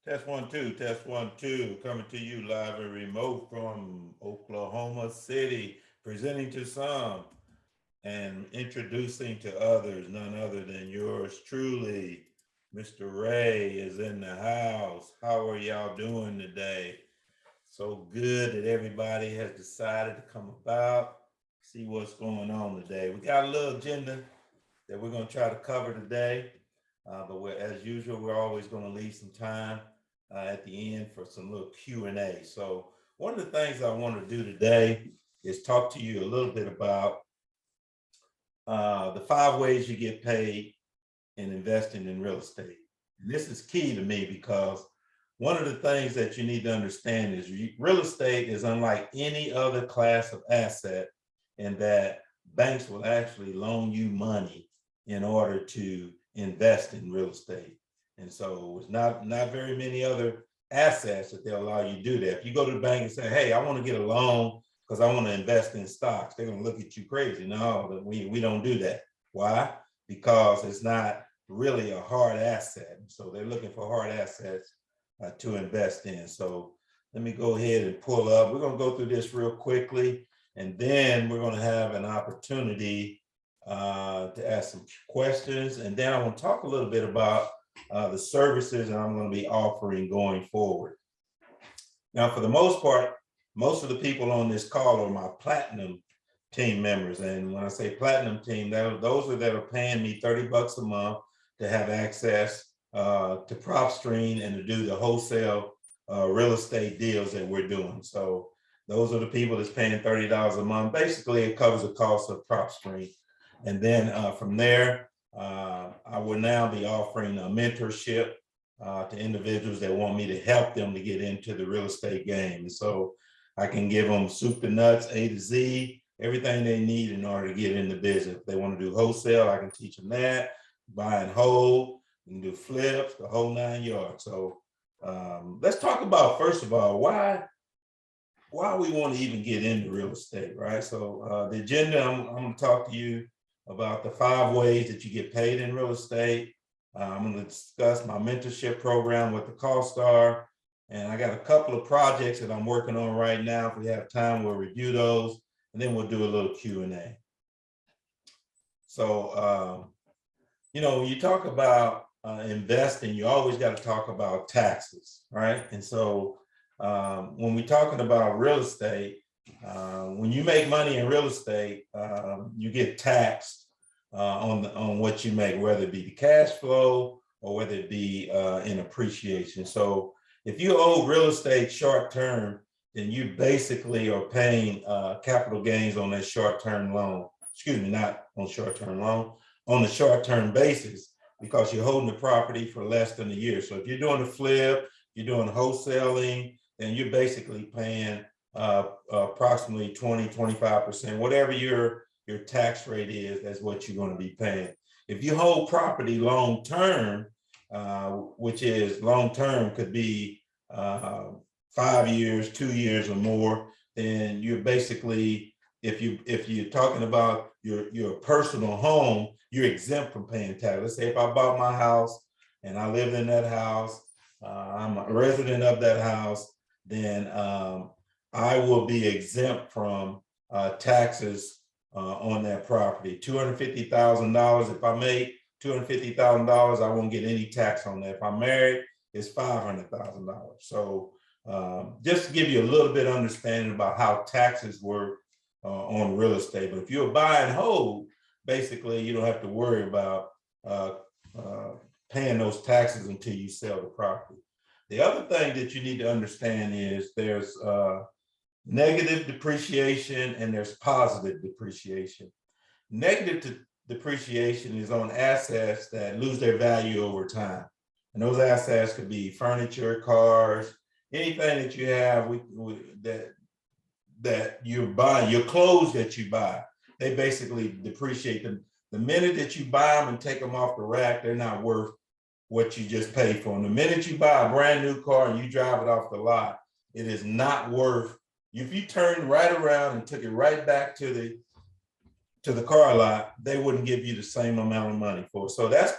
Test one, two, coming to you live and remote from Oklahoma City, presenting to some and introducing to others, none other than yours truly. Mr. Ray is in the house. How are y'all doing today? So good that everybody has decided to come about, see what's going on today. We got a little agenda that we're going to try to cover today. But as usual, we're always going to leave some time at the end for some little Q&A. So one of the things I want to do today is talk to you a little bit about the 5 ways you get paid in investing in real estate. And this is key to me because one of the things that you need to understand is real estate is unlike any other class of asset in that banks will actually loan you money in order to invest in real estate. And so it's not very many other assets that they'll allow you to do that. If you go to the bank and say, hey, I want to get a loan because I want to invest in stocks, they're going to look at you crazy. No, we don't do that. Why? Because it's not really a hard asset. So they're looking for hard assets to invest in. So let me go ahead and pull up. We're going to go through this real quickly, and then we're going to have an opportunity to ask some questions. And then I want to talk a little bit about the services that I'm going to be offering going forward. Now, for the most part, most of the people on this call are my platinum team members. And when I say platinum team, those are that are paying me $30 a month to have access to PropStream and to do the wholesale real estate deals that we're doing. So those are the people that's paying $30 a month. Basically, it covers the cost of PropStream. And then from there, I will now be offering a mentorship to individuals that want me to help them to get into the real estate game. And so I can give them soup to nuts, A to Z, everything they need in order to get in the business. If they want to do wholesale, I can teach them that. Buy and hold, you can do flips, the whole 9 yards. So let's talk about, first of all, why we want to even get into real estate, right? So the agenda, I'm going to talk to you about the 5 ways that you get paid in real estate. I'm going to discuss my mentorship program, what the costs are. And I got a couple of projects that I'm working on right now. If we have time, we'll review those, and then we'll do a little Q&A. So, when you talk about investing, you always got to talk about taxes, right? And so when we're talking about real estate, when you make money in real estate, you get taxed on what you make, whether it be the cash flow or whether it be in appreciation. So if you own real estate short term, then you basically are paying capital gains on that short-term loan. Excuse me, not on short-term loan, on the short-term basis, because you're holding the property for less than a year. So if you're doing a flip, you're doing wholesaling, then you're basically paying approximately 20, 25%, whatever your tax rate is, that's what you're going to be paying. If you hold property long-term, which is long-term could be 5 years, 2 years or more, then you're basically, if you're talking about your personal home, you're exempt from paying tax. Let's say if I bought my house and I lived in that house, I'm a resident of that house, then I will be exempt from taxes on that property. $250,000, if I make $250,000, I won't get any tax on that. If I'm married, it's $500,000. So just to give you a little bit of understanding about how taxes work on real estate. But if you're buy and hold, basically you don't have to worry about paying those taxes until you sell the property. The other thing that you need to understand is there's negative depreciation and there's positive depreciation. Negative depreciation is on assets that lose their value over time. And those assets could be furniture, cars, anything that you have that you're buying, your clothes that you buy, they basically depreciate them. The minute that you buy them and take them off the rack, they're not worth what you just paid for them. The minute you buy a brand new car and you drive it off the lot, it is not worth, if you turned right around and took it right back to the car lot, they wouldn't give you the same amount of money for it. So that's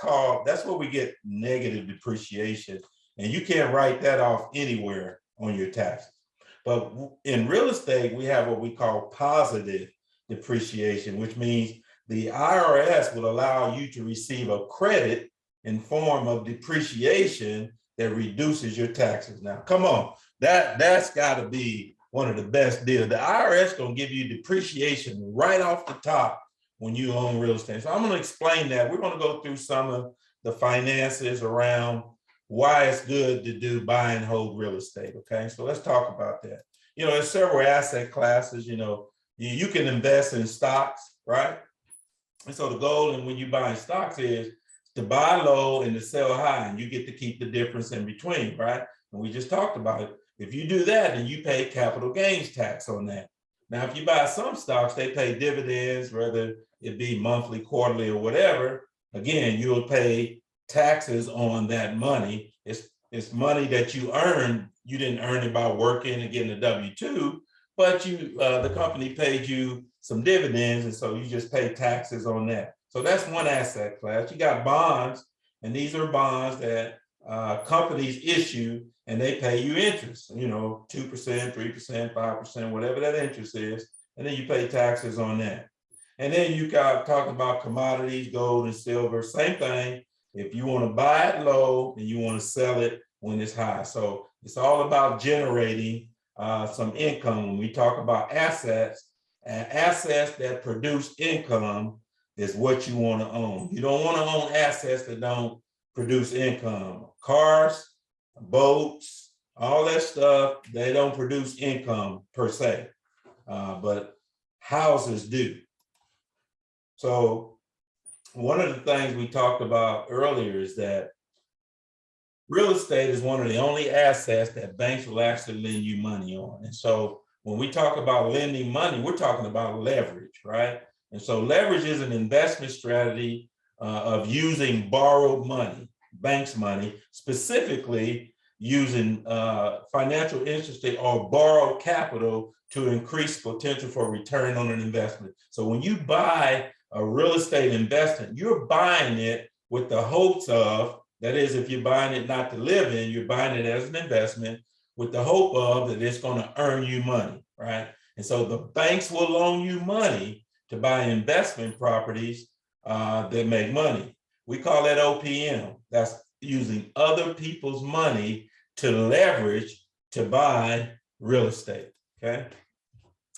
what we get negative depreciation. and you can't write that off anywhere on your taxes. But in real estate, we have what we call positive depreciation, which means the IRS will allow you to receive a credit in form of depreciation that reduces your taxes. Now, come on, that's got to be one of the best deals. The IRS gonna give you depreciation right off the top when you own real estate. So I'm gonna explain that. We're gonna go through some of the finances around why it's good to do buy and hold real estate. Okay, so let's talk about that. You know, there's several asset classes. You know, you can invest in stocks, right? And so the goal and when you buy stocks is to buy low and to sell high, and you get to keep the difference in between, right? And we just talked about it. If you do that, then you pay capital gains tax on that. Now, if you buy some stocks, they pay dividends, whether it be monthly, quarterly, or whatever. Again, you'll pay taxes on that money. It's money that you earned. You didn't earn it by working and getting a W-2, but the company paid you some dividends, and so you just pay taxes on that. So that's one asset class. You got bonds, and these are bonds that companies issue, and they pay you interest, 2%, 3%, 5%, whatever that interest is, and then you pay taxes on that. And then you got talking about commodities, gold and silver, same thing. If you want to buy it low and you want to sell it when it's high. So it's all about generating some income. When we talk about assets, assets that produce income is what you want to own. You don't want to own assets that don't produce income. Cars, boats, all that stuff, they don't produce income per se, but houses do. So one of the things we talked about earlier is that real estate is one of the only assets that banks will actually lend you money on. And so when we talk about lending money, we're talking about leverage, right? And so leverage is an investment strategy of using borrowed money, banks' money, specifically using financial interest or borrowed capital to increase potential for return on an investment. So when you buy a real estate investment, you're buying it with the hopes of, that is, if you're buying it not to live in, you're buying it as an investment with the hope of that it's going to earn you money, right? And so the banks will loan you money to buy investment properties that make money. We call that OPM. That's using other people's money to leverage to buy real estate, okay?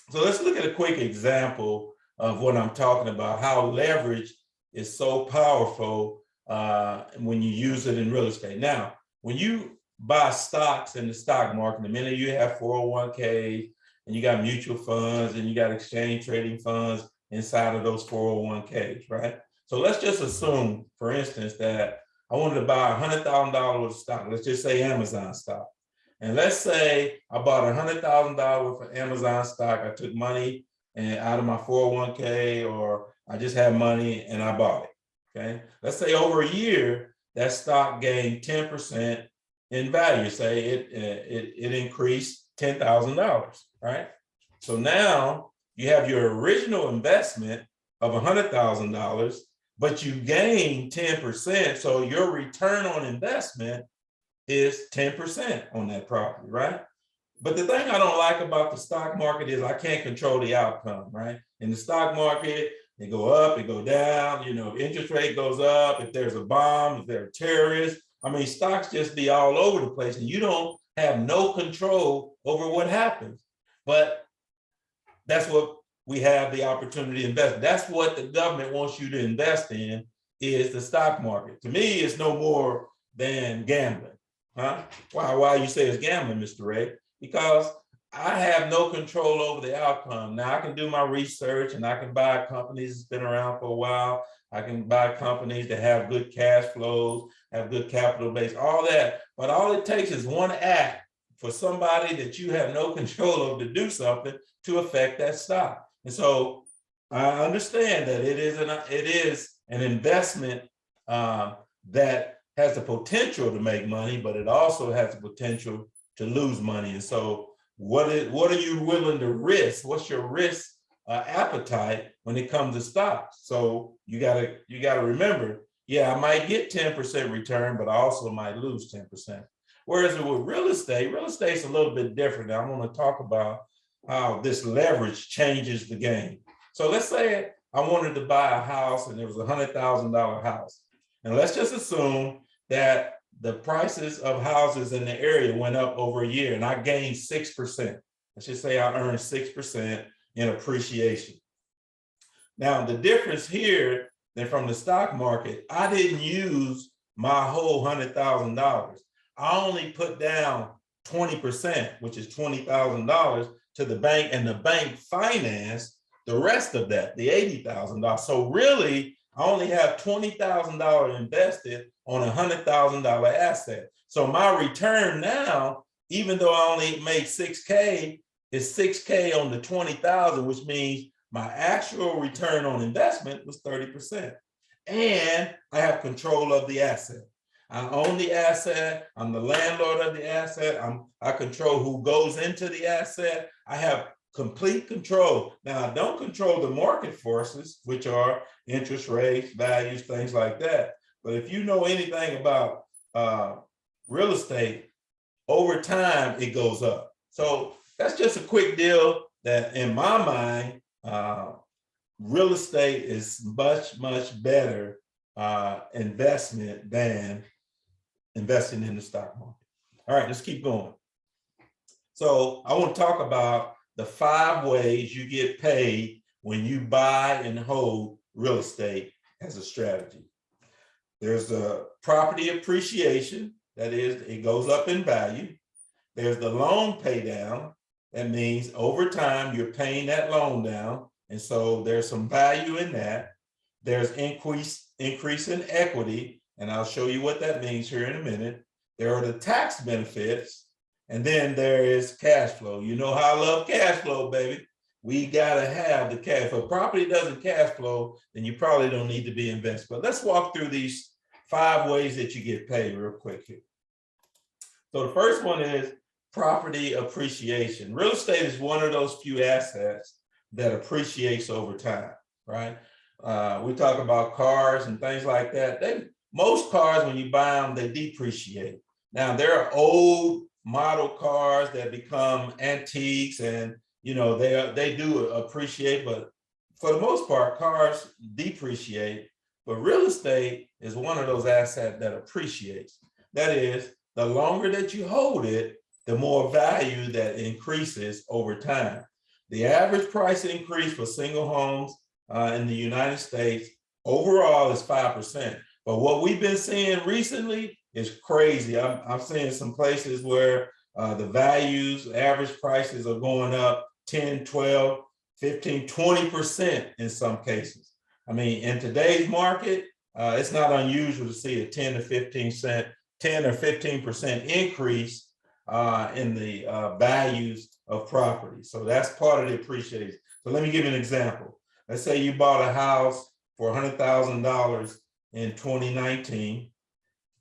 So let's look at a quick example of what I'm talking about, how leverage is so powerful when you use it in real estate. Now, when you buy stocks in the stock market, the minute you have 401ks and you got mutual funds and you got exchange trading funds inside of those 401ks, right? So let's just assume, for instance, that I wanted to buy $100,000 worth of stock. Let's just say Amazon stock. And let's say I bought $100,000 worth of Amazon stock. I took money out of my 401k, or I just had money and I bought it, okay? Let's say over a year, that stock gained 10% in value. Say it increased $10,000, right? So now you have your original investment of $100,000, but you gain 10%. So your return on investment is 10% on that property, right? But the thing I don't like about the stock market is I can't control the outcome, right? In the stock market, it go up, it go down, interest rate goes up, if there's a bomb, if there are terrorists. I mean, stocks just be all over the place and you don't have no control over what happens. But that's what we have the opportunity to invest. That's what the government wants you to invest in, is the stock market. To me, it's no more than gambling. Huh? Why you say it's gambling, Mr. Ray? Because I have no control over the outcome. Now I can do my research and I can buy companies that's been around for a while. I can buy companies that have good cash flows, have good capital base, all that. But all it takes is one act for somebody that you have no control over to do something to affect that stock. And so I understand that it is an investment that has the potential to make money, but it also has the potential to lose money. And so what are you willing to risk? What's your risk appetite when it comes to stocks? So you gotta remember, yeah, I might get 10% return, but I also might lose 10%. Whereas with real estate is a little bit different. Now, I want to talk about how this leverage changes the game. So let's say I wanted to buy a house and it was $100,000 house. And let's just assume that the prices of houses in the area went up over a year and I gained 6%. Let's just say I earned 6% in appreciation. Now, the difference here than from the stock market, I didn't use my whole $100,000. I only put down 20%, which is $20,000 to the bank, and the bank financed the rest of that, the $80,000. So really, I only have $20,000 invested on a $100,000 asset. So my return now, even though I only made 6K, is 6K on the 20,000, which means my actual return on investment was 30%. And I have control of the asset. I own the asset. I'm the landlord of the asset. I control who goes into the asset. I have complete control. Now, I don't control the market forces, which are interest rates, values, things like that. But if you know anything about real estate, over time, it goes up. So that's just a quick deal that in my mind, real estate is much, much better investment than investing in the stock market. All right, let's keep going. So I want to talk about the 5 ways you get paid when you buy and hold real estate as a strategy. There's a property appreciation, that is, it goes up in value. There's the loan pay down. That means over time you're paying that loan down. And so there's some value in that. There's increase in equity, and I'll show you what that means here in a minute. There are the tax benefits, and then there is cash flow. You know how I love cash flow, baby. We gotta have the cash. If a property doesn't cash flow, then you probably don't need to be invested. But let's walk through these 5 ways that you get paid real quick here. So the first one is property appreciation. Real estate is one of those few assets that appreciates over time, right? We talk about cars and things like that. Most cars, when you buy them, they depreciate. Now, there are old model cars that become antiques, and they do appreciate, but for the most part, cars depreciate. But real estate is one of those assets that appreciates. That is, the longer that you hold it, the more value that increases over time. The average price increase for single homes in the United States overall is 5%. But what we've been seeing recently is crazy. I'm seeing some places where the values, average prices are going up 10, 12, 15, 20% in some cases. I mean, in today's market, it's not unusual to see a 10 or 15% increase in the values of property. So that's part of the appreciation. So let me give you an example. Let's say you bought a house for $100,000 in 2019.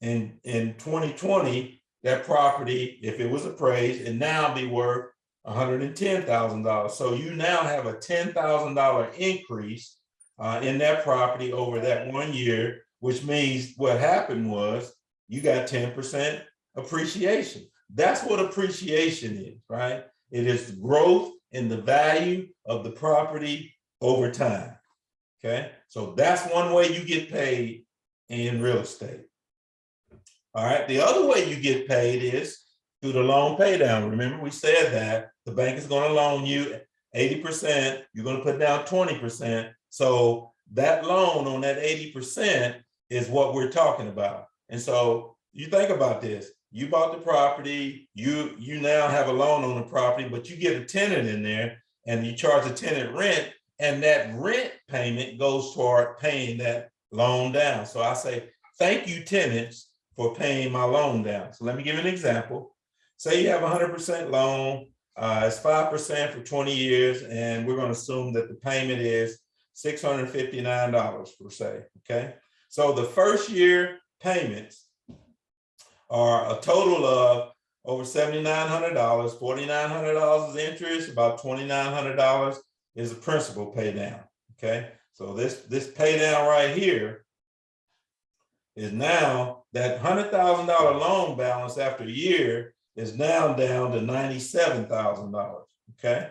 In 2020, that property, if it was appraised, it now be worth $110,000. So you now have a $10,000 increase in that property over that 1 year, which means what happened was you got 10% appreciation. That's what appreciation is, right? It is growth in the value of the property over time, okay? So that's one way you get paid in real estate. All right, the other way you get paid is through the loan pay down. Remember, we said that the bank is going to loan you 80%, you're going to put down 20%. So that loan on that 80% is what we're talking about. And so you think about this. You bought the property, you now have a loan on the property, but you get a tenant in there and you charge a tenant rent, and that rent payment goes toward paying that loan down. So I say, thank you, tenants, for paying my loan down. So let me give you an example. Say you have a 100% loan, it's 5% for 20 years, and we're going to assume that the payment is $659 per se, okay? So the first year payments are a total of over $7,900, $4,900 is interest, about $2,900 is a principal pay down, okay? So this pay down right here is now that $100,000 loan balance after a year is now down to $97,000. Okay.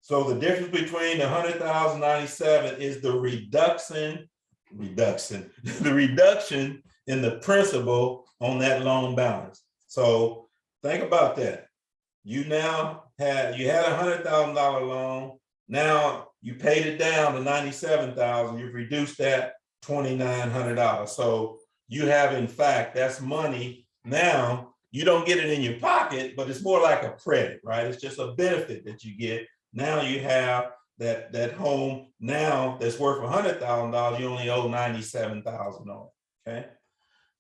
So the difference between the 100,000 97 is the reduction the reduction in the principal on that loan balance. So think about that. You now had a $100,000 loan. Now you paid it down to 97,000. You've reduced that $2,900. So you have, in fact, that's money. Now you don't get it in your pocket, but it's more like a credit, right? It's just a benefit that you get. Now you have that home now that's worth $100,000. You only owe 97,000 on it. Okay.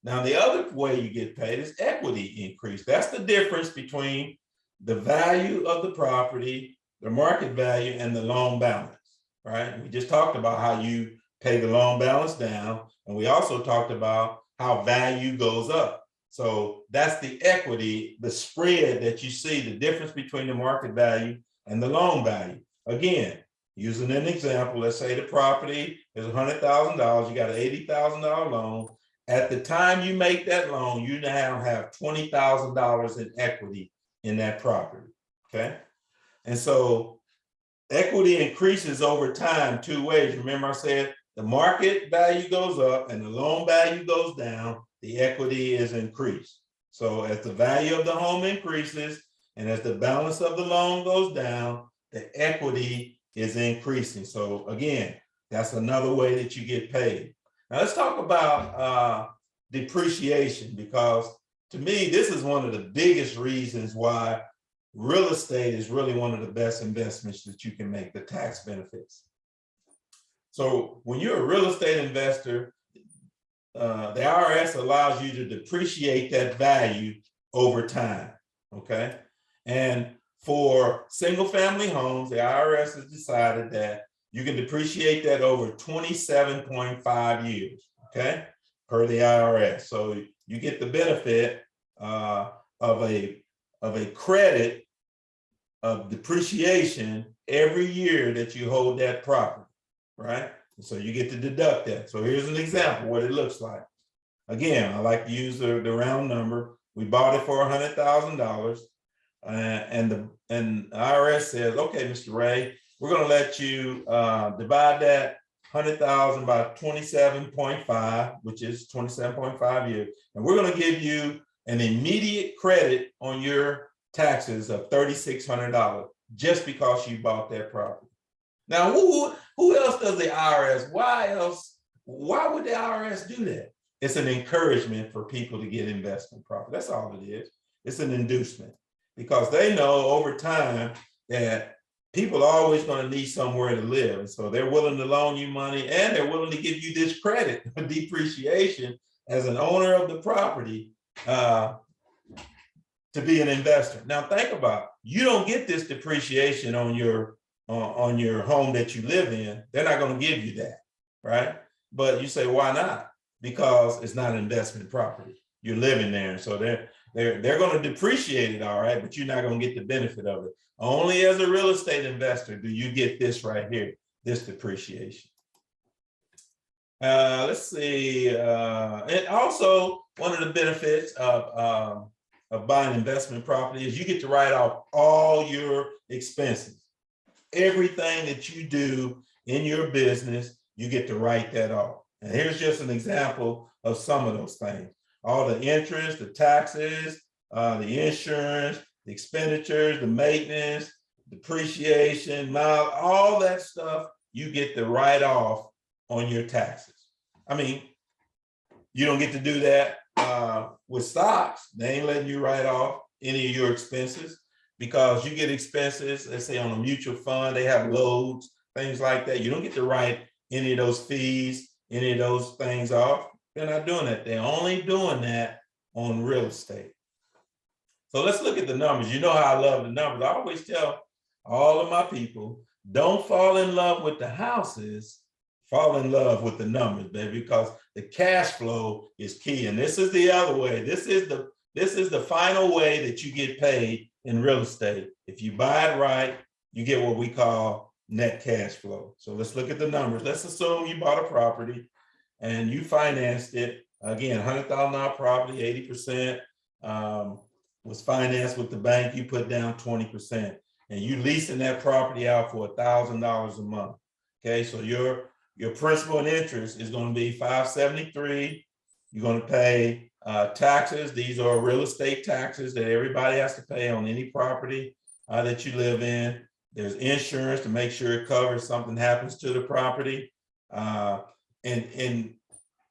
Now the other way you get paid is equity increase. That's the difference between the value of the property, the market value, and the loan balance, right? We just talked about how you pay the loan balance down, and we also talked about how value goes up. So that's the equity, the spread that you see, the difference between the market value and the loan value. Again, using an example, let's say the property is $100,000, you got an $80,000 loan. At the time you make that loan, you now have $20,000 in equity in that property, okay? And so equity increases over time two ways. Remember I said the market value goes up and the loan value goes down, the equity is increased. So as the value of the home increases and as the balance of the loan goes down, the equity is increasing. So again, that's another way that you get paid. Now let's talk about depreciation, because to me, this is one of the biggest reasons why real estate is really one of the best investments that you can make, the tax benefits. So when you're a real estate investor, the IRS allows you to depreciate that value over time, okay? And for single family homes, the IRS has decided that you can depreciate that over 27.5 years, okay, per the IRS. So you get the benefit of a credit of depreciation every year that you hold that property, right? So you get to deduct that. So here's an example what it looks like. Again, I like to use the round number. We bought it for $100,000, and the IRS says, okay, Mr. Ray, we're going to let you divide that 100,000 by 27.5, which is 27.5 years, and we're going to give you an immediate credit on your taxes of $3,600 just because you bought that property. Now, who else does the IRS? Why would the IRS do that? It's an encouragement for people to get investment property. That's all it is. It's an inducement, because they know over time that people are always going to need somewhere to live. And so they're willing to loan you money, and they're willing to give you this credit for depreciation as an owner of the property to be an investor. Now think about it. You don't get this depreciation on your home that you live in. They're not going to give you that, right? But you say, why not? Because it's not an investment property. You're living there, so they're going to depreciate it, all right, but you're not going to get the benefit of it. Only as a real estate investor do you get this right here, this depreciation. Let's see. And also, one of the benefits of buying investment property is you get to write off all your expenses. Everything that you do in your business, you get to write that off. And here's just an example of some of those things. All the interest, the taxes, the insurance, the expenditures, the maintenance, depreciation, all that stuff, you get to write off on your taxes. I mean, you don't get to do that with stocks. They ain't letting you write off any of your expenses, because you get expenses, let's say on a mutual fund, they have loads, things like that. You don't get to write any of those fees, any of those things off. They're not doing that. They're only doing that on real estate. So let's look at the numbers. You know how I love the numbers. I always tell all of my people, don't fall in love with the houses, fall in love with the numbers, baby, because the cash flow is key. And this is the other way. This is the final way that you get paid in real estate. If you buy it right, you get what we call net cash flow. So let's look at the numbers. Let's assume you bought a property and you financed it Again, $100,000 property, 80% was financed with the bank. You put down 20%, and you leasing that property out for $1,000 a month. Okay, so your principal and interest is going to be $573. You're going to pay taxes. These are real estate taxes that everybody has to pay on any property that you live in. There's insurance to make sure it covers something happens to the property. And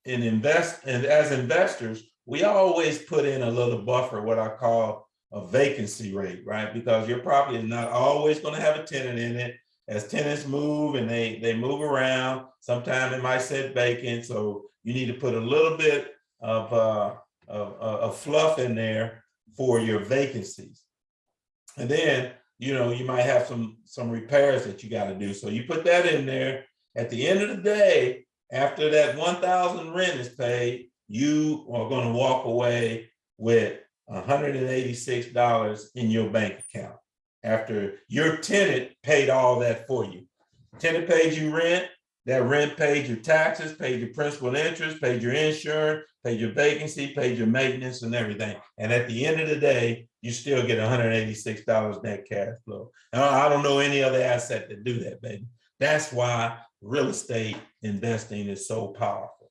as investors, we always put in a little buffer, what I call a vacancy rate, right? Because your property is not always going to have a tenant in it. As tenants move and they move around, sometimes it might sit vacant. So you need to put a little bit of fluff in there for your vacancies. And then, you might have some repairs that you got to do. So you put that in there. At the end of the day, after that $1,000 rent is paid, you are going to walk away with $186 in your bank account after your tenant paid all that for you. Tenant paid you rent, that rent paid your taxes, paid your principal and interest, paid your insurance, paid your vacancy, paid your maintenance and everything. And at the end of the day, you still get $186 net cash flow. Now, I don't know any other asset that do that, baby. That's why real estate investing is so powerful.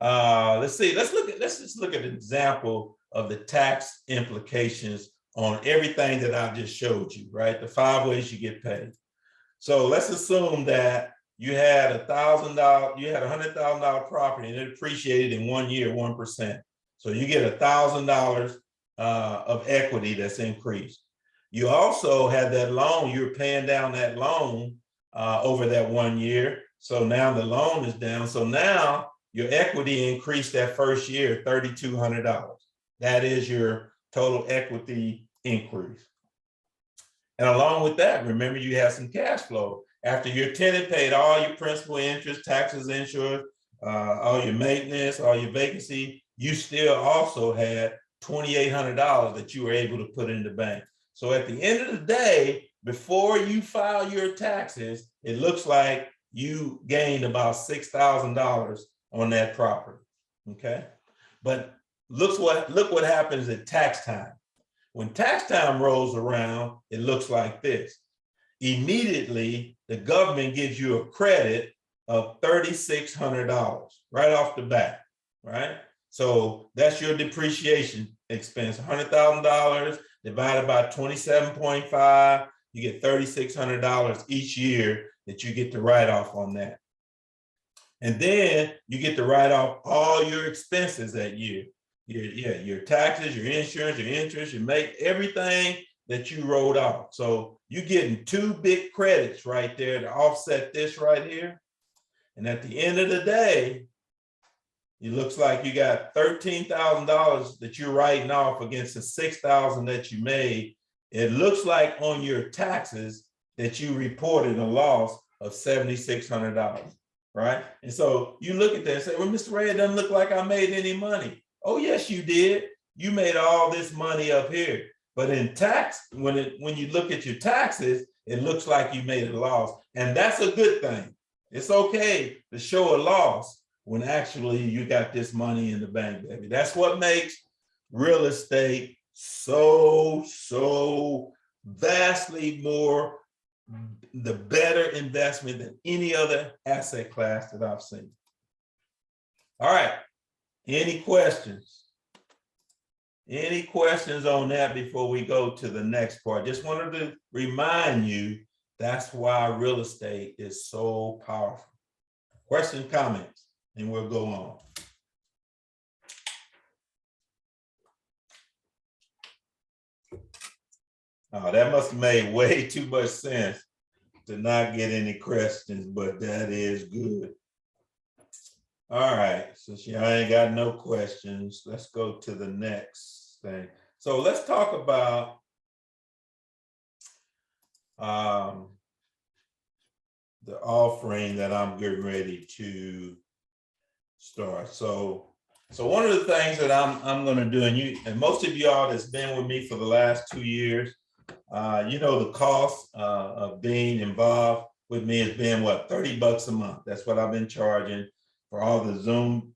Let's just look at an example of the tax implications on everything that I just showed you, right? The 5 ways you get paid. So let's assume that you had $100,000 property and it appreciated in 1 year, 1%. So you get $1,000 of equity that's increased. You also had that loan, you're paying down that loan over that 1 year. So now the loan is down. So now your equity increased that first year, $3,200. That is your total equity increase. And along with that, remember you have some cash flow. After your tenant paid all your principal, interest, taxes, insurance, all your maintenance, all your vacancy, you still also had $2,800 that you were able to put in the bank. So at the end of the day, before you file your taxes, it looks like you gained about $6,000 on that property. Okay, but look what happens at tax time. When tax time rolls around, it looks like this. Immediately, the government gives you a credit of $3,600 right off the bat, right? So that's your depreciation expense, $100,000 divided by 27.5, you get $3,600 each year that you get to write off on that. And then you get to write off all your expenses that year. Your taxes, your insurance, your interest, you make everything that you wrote off. So you're getting 2 big credits right there to offset this right here. And at the end of the day, it looks like you got $13,000 that you're writing off against the $6,000 that you made. It looks like on your taxes that you reported a loss of $7,600, right? And so you look at that and say, well, Mr. Ray, it doesn't look like I made any money. Oh, yes, you did. You made all this money up here. But in tax, when you look at your taxes, it looks like you made a loss. And that's a good thing. It's okay to show a loss when actually you got this money in the bank, baby. That's what makes real estate so vastly more the better investment than any other asset class that I've seen. All right. Any questions? Any questions on that before we go to the next part? Just wanted to remind you that's why real estate is so powerful. Questions, comments, and we'll go on. Oh, that must have made way too much sense to not get any questions, but that is good. All right, since y'all ain't got no questions, let's go to the next thing. So let's talk about the offering that I'm getting ready to start. So one of the things that I'm going to do, and most of y'all that's been with me for the last 2 years, the cost of being involved with me has been what, $30 a month. That's what I've been charging for all the Zoom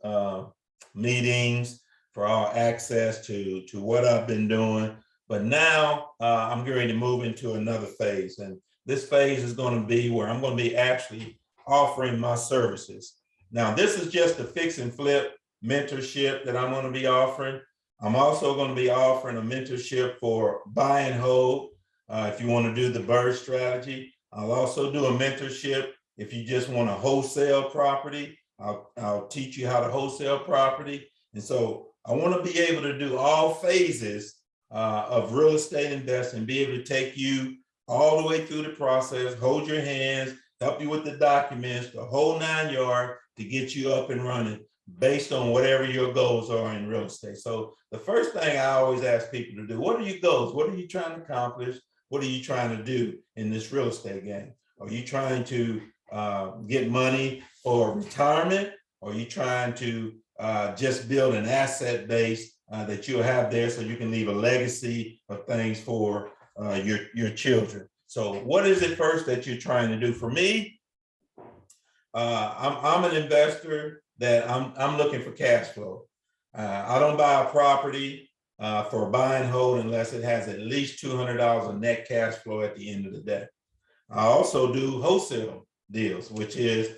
meetings, for all access to what I've been doing. But now I'm getting ready to move into another phase. And this phase is going to be where I'm going to be actually offering my services. Now, this is just a fix and flip mentorship that I'm going to be offering. I'm also going to be offering a mentorship for buy and hold. If you want to do the bird strategy, I'll also do a mentorship if you just want to wholesale property. I'll teach you how to wholesale property. And so I want to be able to do all phases of real estate investing, be able to take you all the way through the process, hold your hands, help you with the documents, the whole 9 yards to get you up and running based on whatever your goals are in real estate. So the first thing I always ask people to do, what are your goals? What are you trying to accomplish? What are you trying to do in this real estate game? Are you trying to get money for retirement? Or are you trying to just build an asset base that you'll have there so you can leave a legacy of things for your children? So what is it first that you're trying to do? For me, I'm an investor that I'm looking for cash flow. I don't buy a property for buy and hold unless it has at least $200 of net cash flow at the end of the day. I also do wholesale deals, which is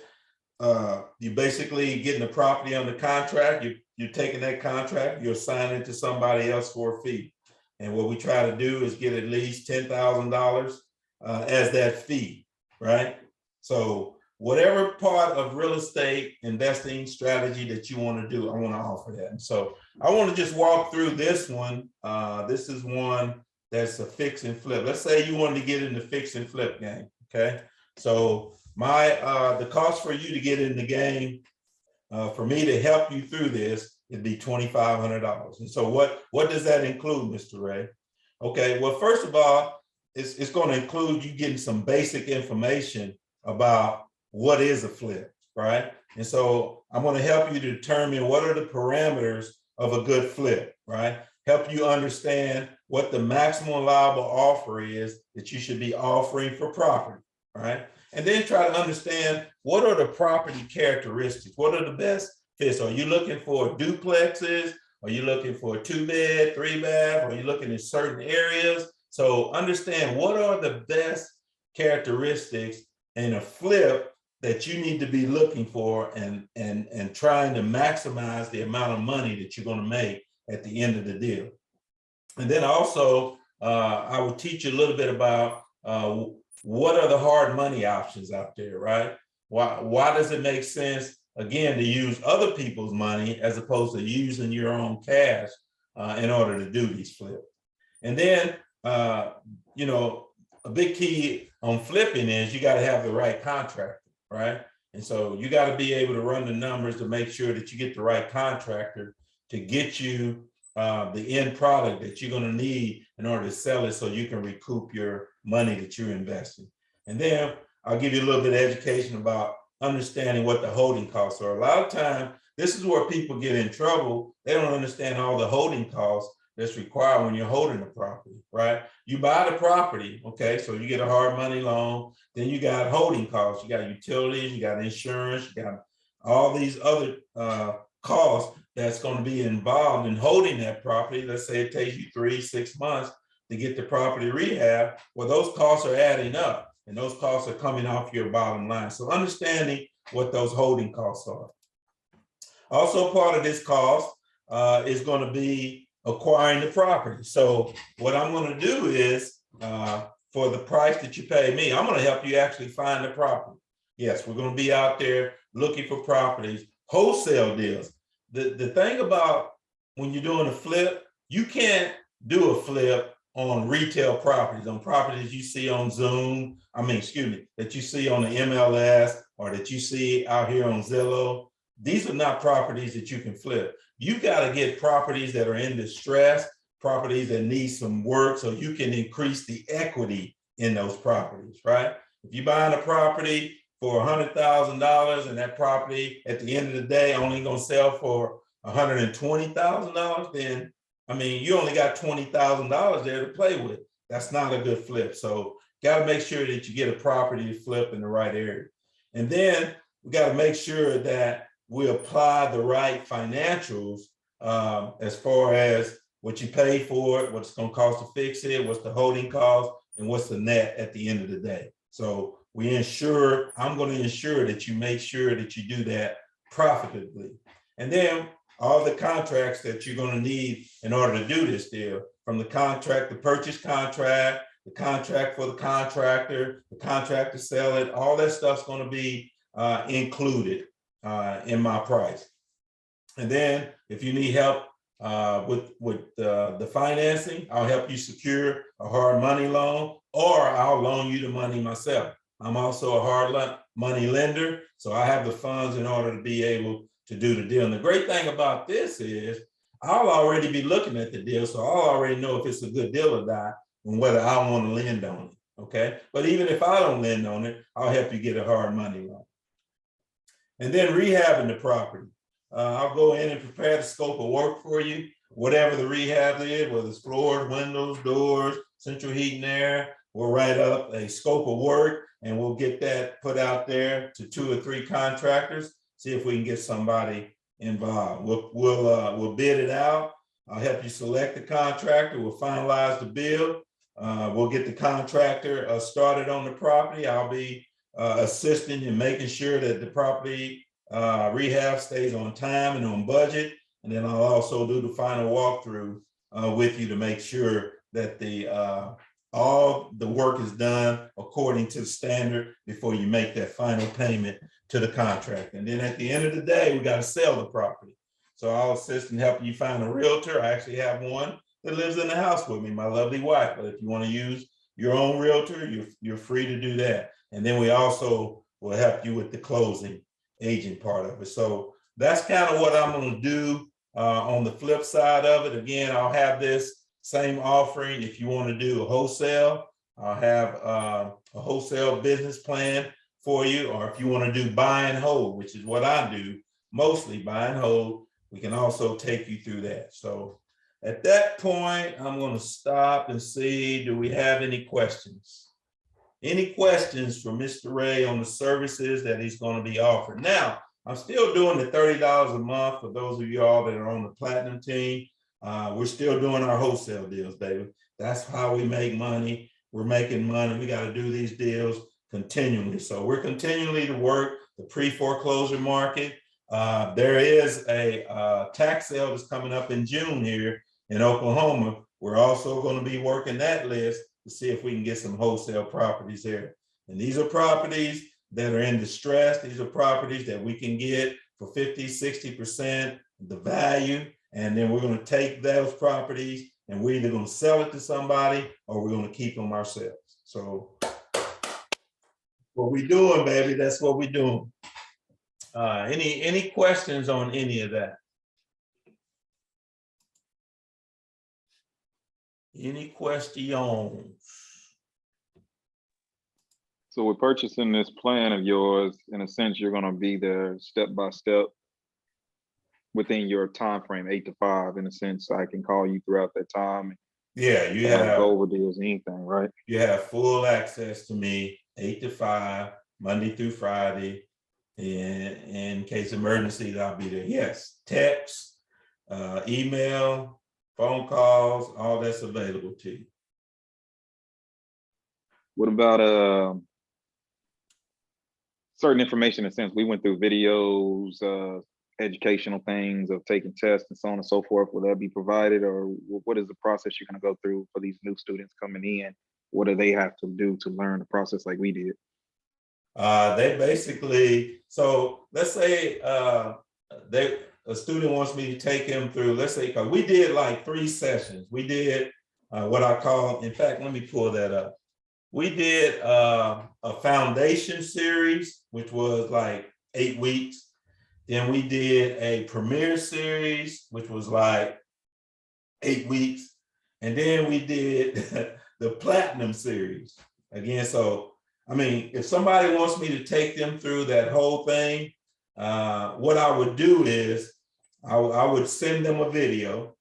you basically getting the property under contract, you're taking that contract, you're assigning it to somebody else for a fee. And what we try to do is get at least $10,000 as that fee, right? So whatever part of real estate investing strategy that you want to do, I want to offer that. And so I want to just walk through this one. This is one that's a fix and flip. Let's say you wanted to get in the fix and flip game, okay? So the cost for you to get in the game, for me to help you through this, it'd be $2,500. And so what does that include, Mr. Ray? Okay, well, first of all, it's going to include you getting some basic information about what is a flip, right? And so I'm going to help you to determine what are the parameters of a good flip, right? Help you understand what the maximum allowable offer is that you should be offering for property, right? And then try to understand what are the property characteristics? What are the best fits? Are you looking for duplexes? Are you looking for a 2-bed, 3-bath? Are you looking in certain areas? So understand what are the best characteristics in a flip that you need to be looking for and trying to maximize the amount of money that you're going to make at the end of the deal. And then also, I will teach you a little bit about what are the hard money options out there, right? Why does it make sense, again, to use other people's money as opposed to using your own cash in order to do these flips? And then, a big key on flipping is you got to have the right contractor, right? And so you got to be able to run the numbers to make sure that you get the right contractor to get you the end product that you're going to need in order to sell it so you can recoup your money that you're investing. And then I'll give you a little bit of education about understanding what the holding costs are. A lot of time, this is where people get in trouble. They don't understand all the holding costs that's required when you're holding the property, right? You buy the property, okay, so you get a hard money loan, then you got holding costs, you got utilities, you got insurance, you got all these other costs that's going to be involved in holding that property. Let's say it takes you 3-6 months to get the property rehab. Well, those costs are adding up and those costs are coming off your bottom line. So understanding what those holding costs are. Also part of this cost is going to be acquiring the property. So what I'm going to do is for the price that you pay me, I'm going to help you actually find the property. Yes, we're going to be out there looking for properties, wholesale deals. The thing about when you're doing a flip, you can't do a flip on retail properties, on properties you see on Zoom, that you see on the MLS or that you see out here on Zillow. These are not properties that you can flip. You got to get properties that are in distress, properties that need some work so you can increase the equity in those properties, right? If you're buying a property for $100,000 and that property at the end of the day only going to sell for $120,000, then you only got $20,000 there to play with. That's not a good flip. So got to make sure that you get a property to flip in the right area. And then we got to make sure that we apply the right financials as far as what you pay for it, what's going to cost to fix it, what's the holding cost, and what's the net at the end of the day. So I'm going to ensure that you make sure that you do that profitably. And then all the contracts that you're going to need in order to do this deal, from the contract, the purchase contract, the contract for the contractor, the contract to sell it, all that stuff's going to be included in my price. And then if you need help with the financing, I'll help you secure a hard money loan, or I'll loan you the money myself. I'm also a hard money lender, so I have the funds in order to be able to do the deal. And the great thing about this is I'll already be looking at the deal, so I'll already know if it's a good deal or not and whether I want to lend on it, okay? But even if I don't lend on it, I'll help you get a hard money loan. And then rehabbing the property. I'll go in and prepare the scope of work for you, whatever the rehab is, whether it's floors, windows, doors, central heat and air. We'll write up a scope of work and we'll get that put out there to 2 or 3 contractors, see if we can get somebody involved. We'll bid it out. I'll help you select the contractor. We'll finalize the bill. We'll get the contractor started on the property. I'll be assisting in making sure that the property rehab stays on time and on budget. And then I'll also do the final walkthrough with you to make sure that all the work is done according to the standard before you make that final payment to the contractor. And then at the end of the day, we got to sell the property. So I'll assist in helping you find a realtor. I actually have one that lives in the house with me, my lovely wife. But if you want to use your own realtor, you're free to do that. And then we also will help you with the closing agent part of it. So that's kind of what I'm going to do on the flip side of it. Again, I'll have this same offering. If you want to do a wholesale, I'll have a wholesale business plan for you. Or if you want to do buy and hold, which is what I do, mostly buy and hold, we can also take you through that. So at that point, I'm going to stop and see, do we have any questions? Any questions for Mr. Ray on the services that he's going to be offering? Now, I'm still doing the $30 a month for those of y'all that are on the platinum team. We're still doing our wholesale deals, baby. That's how we make money. We're making money. We got to do these deals continually. So we're continually to work the pre-foreclosure market. There is a tax sale that's coming up in June here in Oklahoma. We're also going to be working that list to see if we can get some wholesale properties there. And these are properties that are in distress. These are properties that we can get for 50, 60% the value. And then we're going to take those properties and we're either going to sell it to somebody or we're going to keep them ourselves. So what we doing, baby, that's what we're doing. Any questions on any of that? Any questions? So we're purchasing this plan of yours. In a sense, you're going to be there step by step within your time frame, 8 to 5. In a sense, I can call you throughout that time. Yeah, you have go over deals, anything, right? You have full access to me 8 to 5, Monday through Friday. And in case of emergencies, I'll be there. Yes, text, email, phone calls, all that's available to you. What about certain information? In a sense, we went through videos, educational things of taking tests and so on and so forth. Will that be provided, or what is the process you're going to go through for these new students coming in? What do they have to do to learn the process like we did? They basically, so let's say a student wants me to take him through, let's say, because we did like 3 sessions. We did what I call, in fact, let me pull that up. We did a foundation series, which was like 8 weeks. Then we did a premiere series, which was like 8 weeks. And then we did the platinum series again. So, I mean, if somebody wants me to take them through that whole thing, what I would do is I would send them a video.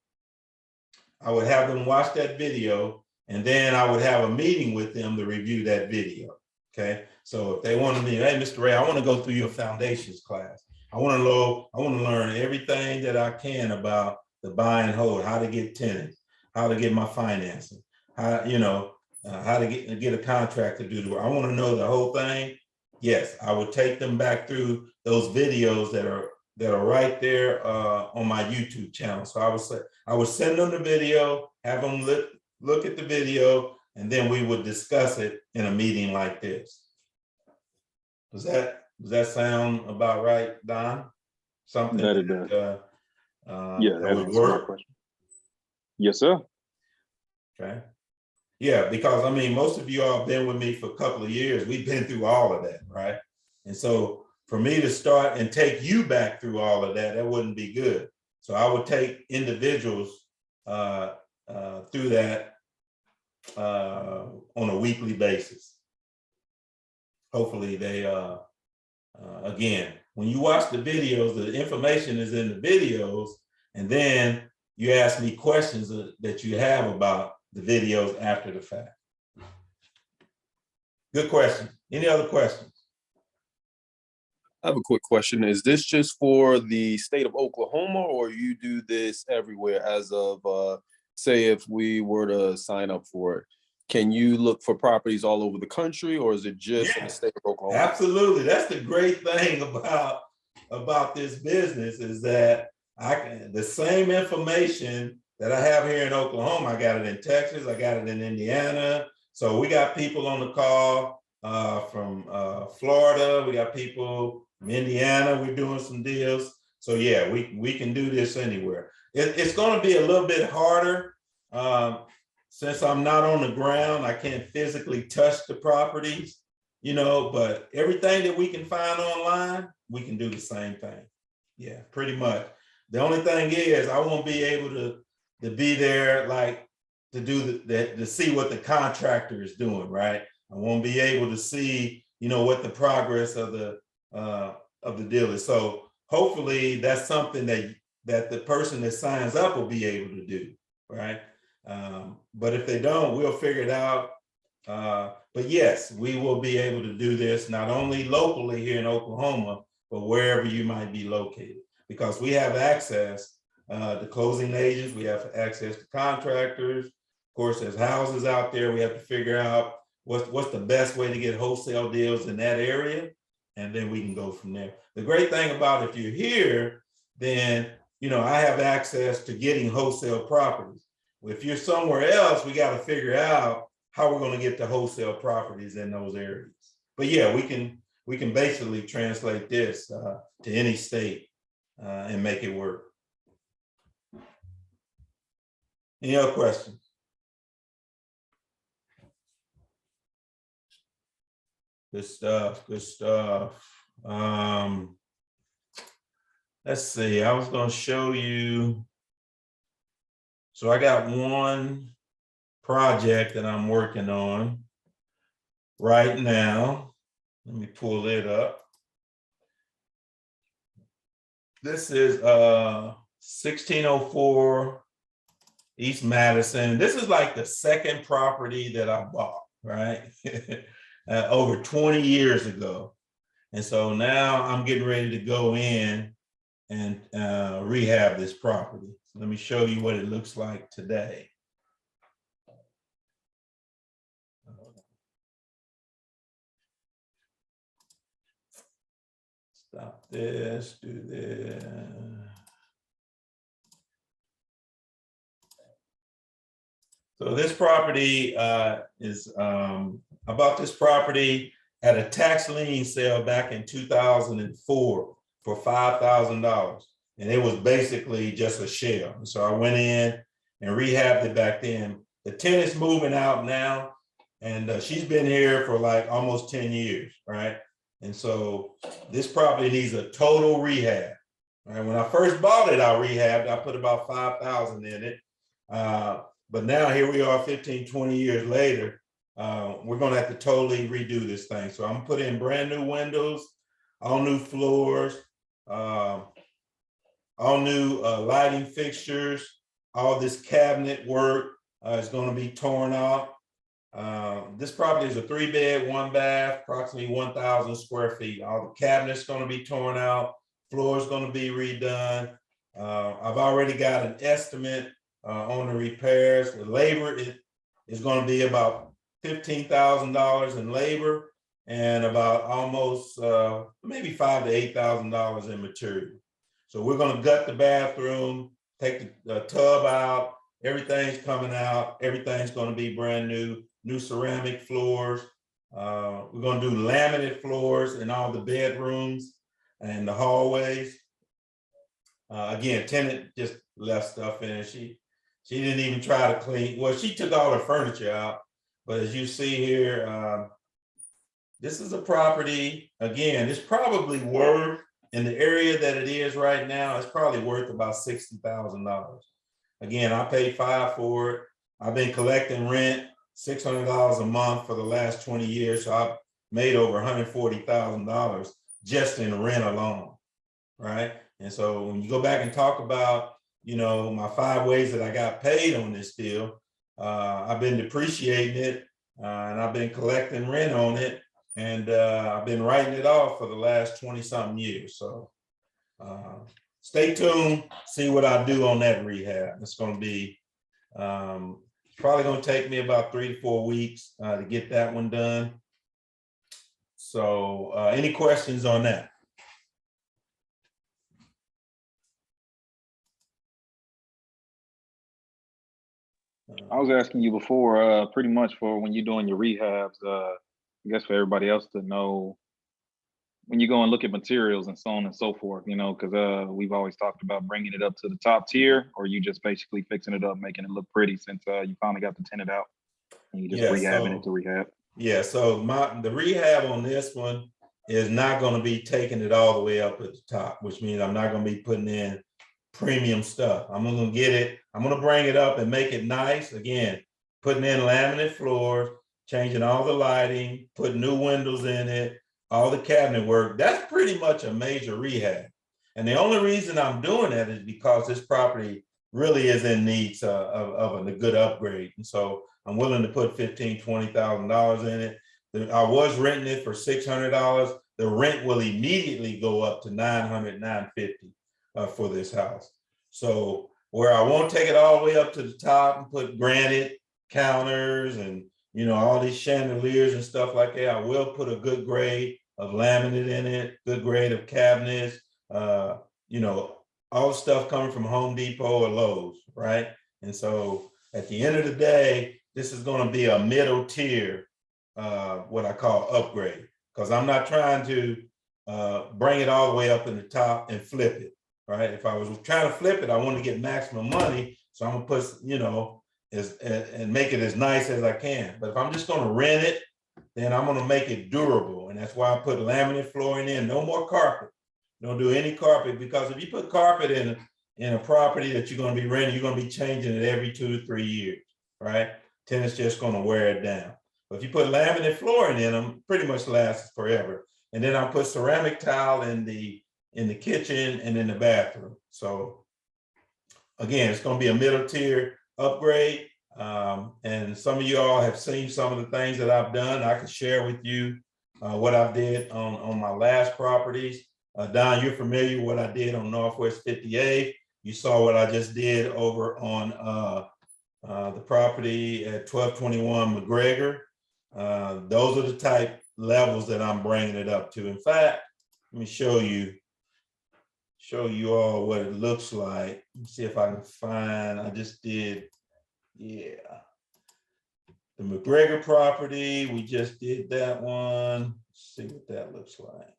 I would have them watch that video, and then I would have a meeting with them to review that video. Okay. So if they wanted me, hey, Mr. Ray, I want to go through your foundations class. I want to learn everything that I can about the buy and hold, how to get tenants, how to get my financing, how, how to get a contract to do the work. I want to know the whole thing. Yes, I would take them back through those videos that are right there on my YouTube channel. So I would send them the video, have them look at the video, and then we would discuss it in a meeting like this. Does that sound about right, Don? Something That it does. Yeah, that that would answers my work? question. Yes, sir. Okay. Yeah, because I mean, most of you all have been with me for a couple of years. We've been through all of that, right? And so for me to start and take you back through all of that, that wouldn't be good. So I would take individuals through that on a weekly basis. Hopefully they, again, when you watch the videos, the information is in the videos, and then you ask me questions that you have about the videos after the fact. Good question. Any other questions? I have a quick question. Is this just for the state of Oklahoma, or you do this everywhere as of, say, if we were to sign up for it? Can you look for properties all over the country, or is it just in the state of Oklahoma? Absolutely. That's the great thing about this business is that the same information that I have here in Oklahoma, I got it in Texas, I got it in Indiana. So we got people on the call from Florida, we got people from Indiana, we're doing some deals. So yeah, we can do this anywhere. It's going to be a little bit harder since I'm not on the ground. I can't physically touch the properties, but everything that we can find online, we can do the same thing. Yeah, pretty much. The only thing is I won't be able to be there, like to do to see what the contractor is doing, right? I won't be able to see, what the progress of the deal is. So hopefully that's something that the person that signs up will be able to do, right? But if they don't, we'll figure it out. But yes, we will be able to do this not only locally here in Oklahoma, but wherever you might be located, because we have access to closing agents, we have access to contractors. Of course, there's houses out there. We have to figure out what's the best way to get wholesale deals in that area, and then we can go from there. The great thing about if you're here, then I have access to getting wholesale properties. If you're somewhere else, we got to figure out how we're going to get the wholesale properties in those areas. But yeah, we can basically translate this to any state and make it work. Any other questions? Good stuff. Good stuff. Let's see. I was going to show you. So I got one project that I'm working on right now. Let me pull it up. This is 1604 East Madison. This is like the second property that I bought, right? Over 20 years ago. And so now I'm getting ready to go in and rehab this property. So let me show you what it looks like today. Stop this, do this. So this property is, I bought this property at a tax lien sale back in 2004 for $5,000. And it was basically just a shell. And so I went in and rehabbed it back then. The tenant's moving out now, and she's been here for like almost 10 years, right? And so this property needs a total rehab. Right? When I first bought it, I rehabbed, I put about 5,000 in it. But now here we are 15, 20 years later, we're gonna have to totally redo this thing. So I'm gonna put in brand new windows, all new floors, all new lighting fixtures, all this cabinet work is gonna be torn out. This property is a 3-bed, 1 bath, approximately 1,000 square feet. All the cabinets gonna be torn out. Floor is going to be redone. I've already got an estimate on the repairs. The labor is going to be about $15,000 in labor and about almost maybe $5,000 to $8,000 in material. So we're going to gut the bathroom, take the tub out. Everything's coming out. Everything's going to be brand new ceramic floors. We're going to do laminate floors in all the bedrooms and the hallways. Again, tenant just left stuff in. She didn't even try to clean. Well, she took all her furniture out. But as you see here, this is a property, again, it's probably worth, in the area that it is right now, it's probably worth about $60,000. Again, I paid $5,000 for it. I've been collecting rent, $600 a month for the last 20 years. So I've made over $140,000 just in rent alone, right? And so when you go back and talk about, my 5 ways that I got paid on this deal, I've been depreciating it and I've been collecting rent on it. And I've been writing it off for the last 20 something years. So stay tuned, see what I do on that rehab. It's going to be probably going to take me about 3 to 4 weeks to get that one done. So any questions on that? I was asking you before, pretty much for when you're doing your rehabs, I guess for everybody else to know, when you go and look at materials and so on and so forth, because we've always talked about bringing it up to the top tier, or you just basically fixing it up, making it look pretty since you finally got the tenant out and you just rehabbing it to rehab. Yeah, so the rehab on this one is not going to be taking it all the way up at the top, which means I'm not going to be putting in premium stuff. I'm going to get it, I'm going to bring it up and make it nice. Again, putting in laminate floors, changing all the lighting, putting new windows in it, all the cabinet work. That's pretty much a major rehab. And the only reason I'm doing that is because this property really is in need of a good upgrade. And so I'm willing to put $15,000, $20,000 in it. I was renting it for $600. The rent will immediately go up to $900, $950 for this house. So where I won't take it all the way up to the top and put granite counters and all these chandeliers and stuff like that, I will put a good grade of laminate in it, good grade of cabinets, all the stuff coming from Home Depot or Lowe's, right? And so at the end of the day, this is going to be a middle tier, what I call upgrade, because I'm not trying to bring it all the way up in the top and flip it, right? If I was trying to flip it, I want to get maximum money. So I'm going to put, and make it as nice as I can. But if I'm just going to rent it, then I'm going to make it durable. And that's why I put laminate flooring in, no more carpet. Don't do any carpet, because if you put carpet in a property that you're going to be renting, you're going to be changing it every 2 to 3 years, right? Tenant's just going to wear it down. But if you put laminate flooring in them, pretty much lasts forever. And then I'll put ceramic tile in the kitchen and in the bathroom. So again, it's going to be a middle tier upgrade. And some of you all have seen some of the things that I've done. I can share with you what I did on my last properties. Don, you're familiar with what I did on Northwest 58. You saw what I just did over on the property at 1221 McGregor. Those are the type levels that I'm bringing it up to. In fact, let me show you all what it looks like. Let me see if I can find, I just did, yeah. The McGregor property, we just did that one. Let's see what that looks like.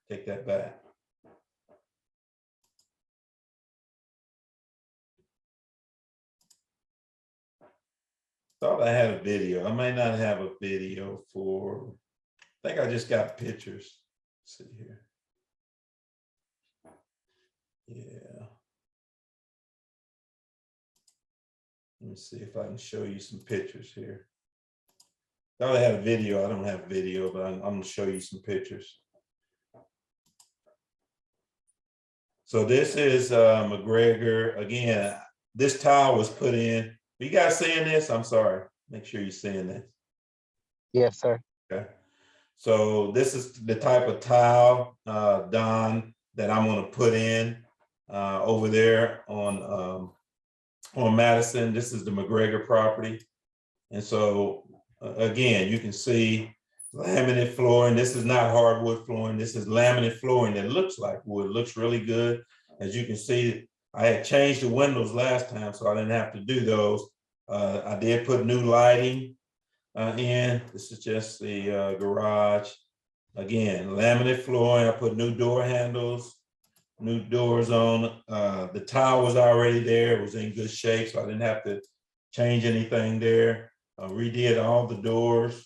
Take that back. Thought I had a video. I might not have a video for, I think I just got pictures. Let's see here. Yeah. Let me see if I can show you some pictures here. Thought I had a video. I don't have video, but I'm going to show you some pictures. So this is McGregor. Again, this tile was put in. You guys seeing this? I'm sorry. Make sure you're seeing this. Yes, sir. Okay. So this is the type of tile, Don, that I'm gonna put in over there on Madison. This is the McGregor property. And so again, you can see laminate flooring. This is not hardwood flooring. This is laminate flooring that looks like wood, looks really good. As you can see, I had changed the windows last time, so I didn't have to do those. I did put new lighting in. This is just the garage. Again, laminate flooring. I put new door handles, new doors on. The tile was already there. It was in good shape, so I didn't have to change anything there. Redid all the doors.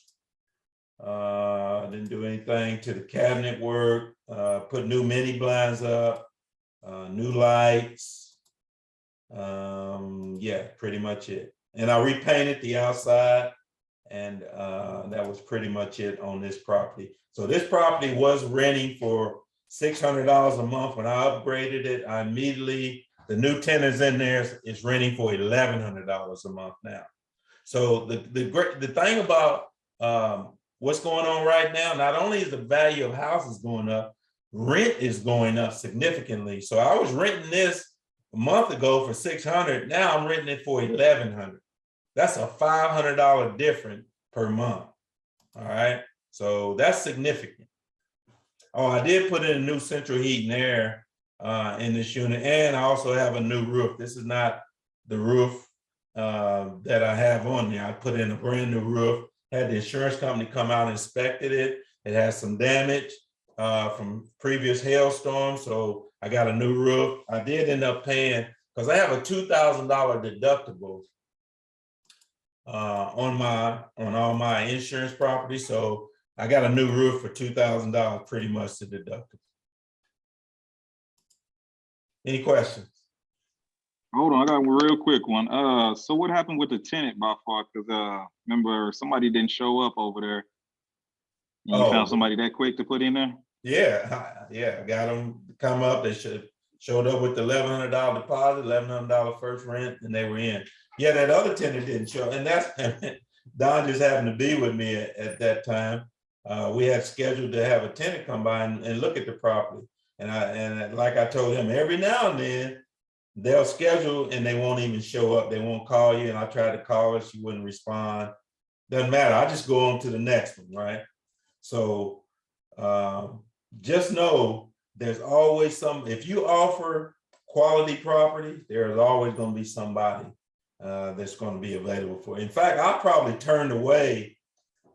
Didn't do anything to the cabinet work. Put new mini blinds up, new lights. Yeah, pretty much it. And I repainted the outside, and that was pretty much it on this property. So this property was renting for $600 a month. When I upgraded it, I immediately, the new tenants in there is renting for $1,100 a month now. So the thing about what's going on right now, not only is the value of houses going up, rent is going up significantly. So I was renting this a month ago for $600. Now I'm renting it for $1,100. That's a $500 difference per month. All right. So that's significant. Oh, I did put in a new central heat and air in this unit, and I also have a new roof. This is not the roof that I have on there. I put in a brand new roof, had the insurance company come out and inspected it. It has some damage from previous hailstorms, so I got a new roof. I did end up paying, because I have a $2,000 deductible on all my insurance property. So I got a new roof for $2,000, pretty much the deductible. Any questions? Hold on, I got a real quick one. So what happened with the tenant by far? Because remember somebody didn't show up over there. And you found somebody that quick to put in there? Yeah, yeah, I got them to come up. They showed up with the $1,100 deposit, $1,100 first rent, and they were in. Yeah, that other tenant didn't show, and that's Don just happened to be with me at that time. We had scheduled to have a tenant come by and look at the property, and like I told him, every now and then they'll schedule and they won't even show up. They won't call you, and I tried to call her, she wouldn't respond. Doesn't matter. I just go on to the next one, right? So just know there's always some, if you offer quality property, there's always going to be somebody that's going to be available for it. In fact, I probably turned away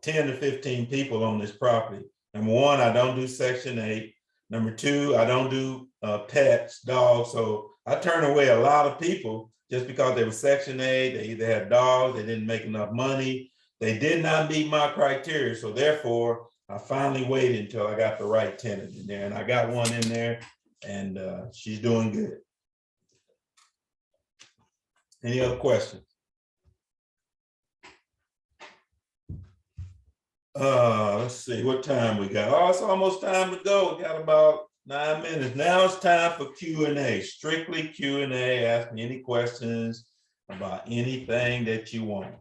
10 to 15 people on this property. Number one, I don't do Section 8. Number two, I don't do pets, dogs. So I turned away a lot of people just because they were Section 8. They either had dogs, they didn't make enough money. They did not meet my criteria. So therefore, I finally waited until I got the right tenant in there, and I got one in there, and she's doing good. Any other questions? Let's see what time we got. Oh, it's almost time to go. We got about 9 minutes. Now it's time for Q&A, strictly Q&A. Ask me any questions about anything that you want.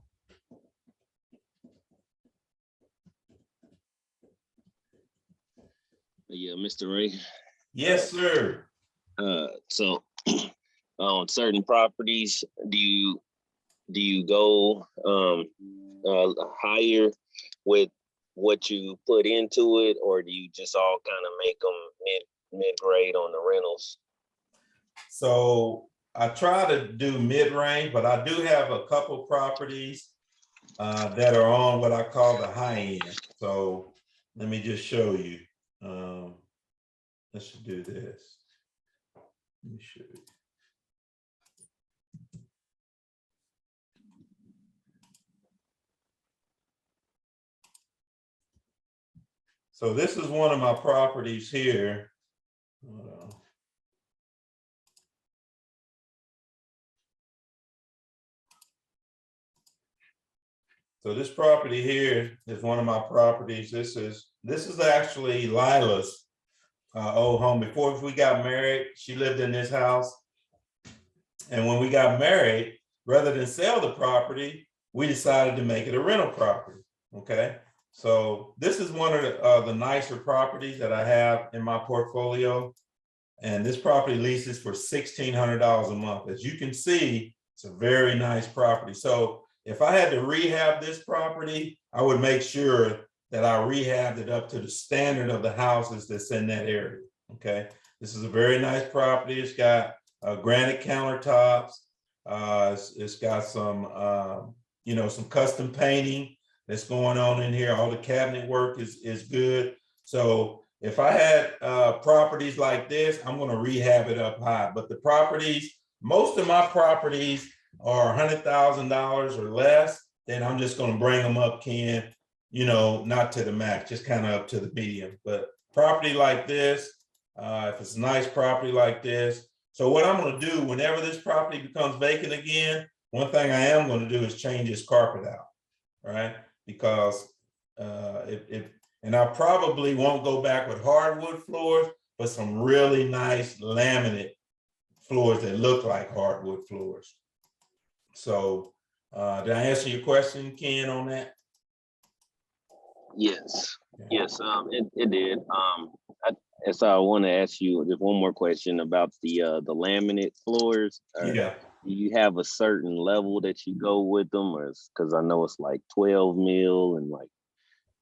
Yeah, Mr. Ray. Yes, sir. So on certain properties, do you go higher with what you put into it, or do you just all kind of make them mid-grade on the rentals? So I try to do mid-range, but I do have a couple properties that are on what I call the high end. So let me just show you. Let's do this. Let me show you. So this is one of my properties here. So this property here is one of my properties. This is actually Lila's old home. Before we got married, she lived in this house. And when we got married, rather than sell the property, we decided to make it a rental property. Okay. So this is one of the nicer properties that I have in my portfolio. And this property leases for $1,600 a month. As you can see, it's a very nice property. So if I had to rehab this property, I would make sure that I rehabbed it up to the standard of the houses that's in that area, okay? This is a very nice property. It's got granite countertops. It's got some, some custom painting that's going on in here. All the cabinet work is good. So if I had properties like this, I'm going to rehab it up high. But the properties, most of my properties are $100,000 or less, then I'm just going to bring them up, Ken, not to the max, just kind of up to the medium. But property like this, if it's a nice property like this. So what I'm going to do whenever this property becomes vacant again, one thing I am going to do is change this carpet out, right? Because and I probably won't go back with hardwood floors, but some really nice laminate floors that look like hardwood floors. So did I answer your question, Ken, on that? Yes, Yeah. yes, it did. So I want to ask you just one more question about the laminate floors. Yeah. Do you have a certain level that you go with them, or because I know it's like 12 mil and like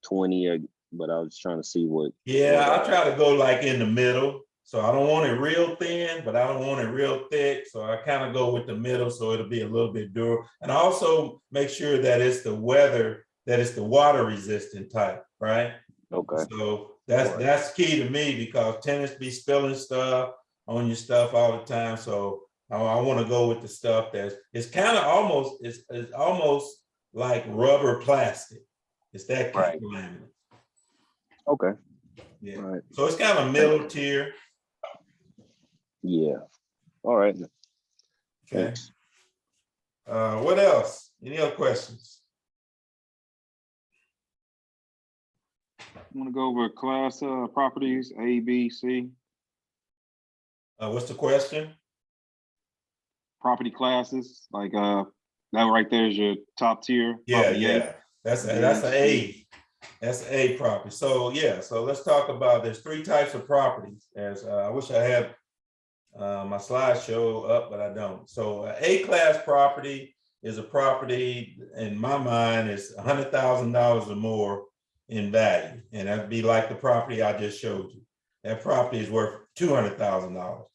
20, but I was trying to see what. Yeah, I try to go like in the middle. So I don't want it real thin, but I don't want it real thick. So I kind of go with the middle, so it'll be a little bit durable. And I also make sure that it's the water resistant type, right? Okay. So that's key to me because tenants be spilling stuff on your stuff all the time. So I want to go with the stuff it's kind of almost, it's almost like rubber plastic. It's that kind of laminate. Okay. Yeah. All right. So it's kind of middle tier. Yeah. All right. Okay. Thanks. What else? Any other questions? Want to go over class properties A, B, C? What's the question? Property classes, like that right there is your top tier. Yeah, property A. yeah. That's an B, A. That's an A property. So yeah, so let's talk about there's 3 types of properties. As I wish I had my slideshow up, but I don't. So A class property is a property in my mind is $100,000 or more in value, and that'd be like the property I just showed you. That property is worth $200,000.